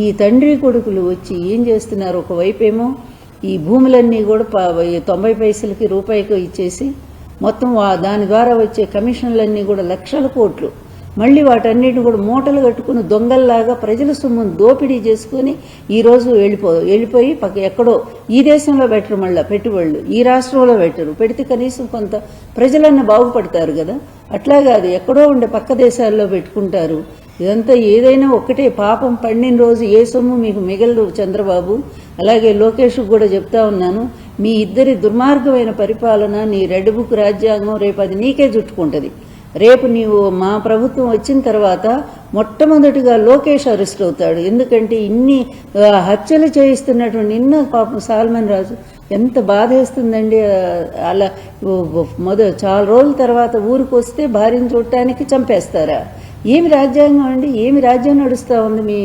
ఈ తండ్రి కొడుకులు వచ్చి ఏం చేస్తున్నారు? ఒకవైపేమో ఈ భూములన్నీ కూడా 90 పైసలకి రూపాయికి ఇచ్చేసి మొత్తం దాని ద్వారా వచ్చే కమిషన్లన్నీ కూడా లక్షల కోట్లు, మళ్ళీ వాటన్నిటిని కూడా మూటలు కట్టుకుని దొంగల్లాగా ప్రజల సొమ్మును దోపిడీ చేసుకుని ఈరోజు వెళ్ళిపోయి ఎక్కడో ఈ దేశంలో పెట్టరు, మళ్ళీ పెట్టుబడులు ఈ రాష్ట్రంలో పెడితే కనీసం కొంత ప్రజలన్న బాగుపడతారు కదా. అట్లా కాదు, ఎక్కడో ఉండే పక్క దేశాల్లో పెట్టుకుంటారు. ఇదంతా ఏదైనా ఒక్కటే, పాపం పండిన రోజు ఏ సొమ్ము మీకు మిగలదు చంద్రబాబు. అలాగే లోకేష్ కూడా చెప్తా ఉన్నాను, మీ ఇద్దరి దుర్మార్గమైన పరిపాలన, నీ రెడ్ బుక్ రాజ్యాంగం రేపు అది నీకే చుట్టుకుంటుంది. రేపు నీవు మా ప్రభుత్వం వచ్చిన తర్వాత మొట్టమొదటిగా లోకేష్ అరెస్ట్ అవుతాడు. ఎందుకంటే ఇన్ని హత్యలు చేయిస్తున్నటువంటి నిన్న పాపం సాల్మన్ రాజు ఎంత బాధేస్తుందండి. అలా చాలా రోజుల తర్వాత ఊరికి వస్తే భార్యను చూడటానికి చంపేస్తారా? ఏమి రాజ్యాంగం అండి? ఏమి రాజ్యం నడుస్తూ ఉంది మీ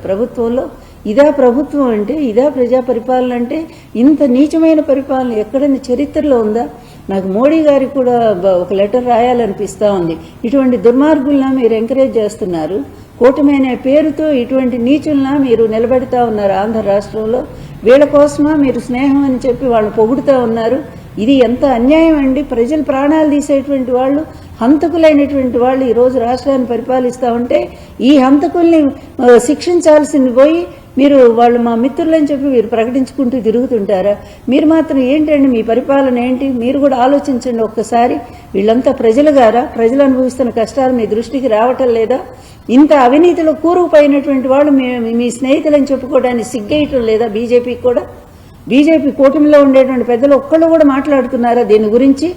ప్రభుత్వంలో? ఇదా ప్రభుత్వం అంటే? ఇదా ప్రజా పరిపాలన అంటే? ఇంత నీచమైన పరిపాలన ఎక్కడైనా చరిత్రలో ఉందా? నాకు మోడీ గారికి కూడా ఒక లెటర్ రాయాలనిపిస్తూ ఉంది. ఇటువంటి దుర్మార్గుల్లా మీరు ఎంకరేజ్ చేస్తున్నారు, కూటమి అనే పేరుతో ఇటువంటి నీచుల్లా మీరు నిలబెడతా ఉన్నారు ఆంధ్ర రాష్ట్రంలో. వీళ్ళ కోసమా మీరు స్నేహం అని చెప్పి వాళ్ళు పొగుడుతూ ఉన్నారు? ఇది ఎంత అన్యాయం అండి. ప్రజల ప్రాణాలు తీసేటువంటి వాళ్ళు, హంతకులైనటువంటి వాళ్ళు ఈరోజు రాష్ట్రాన్ని పరిపాలిస్తూ ఉంటే ఈ హంతకుల్ని శిక్షించాల్సింది పోయి మీరు వాళ్ళు మా మిత్రులని చెప్పి మీరు ప్రకటించుకుంటూ తిరుగుతుంటారా? మీరు మాత్రం ఏంటండి, మీ పరిపాలన ఏంటి? మీరు కూడా ఆలోచించండి ఒక్కసారి. వీళ్ళంతా ప్రజలు గారా? ప్రజలు అనుభవిస్తున్న కష్టాలు మీ దృష్టికి రావటం లేదా? ఇంత అవినీతిలో కూరుకుపోయినటువంటి వాళ్ళు మీ స్నేహితులని చెప్పుకోవడానికి సిగ్గేయటం లేదా బీజేపీకి కూడా? బీజేపీ కూటమిలో ఉండేటువంటి పెద్దలు ఒక్కళ్ళు కూడా మాట్లాడుతున్నారా దీని గురించి?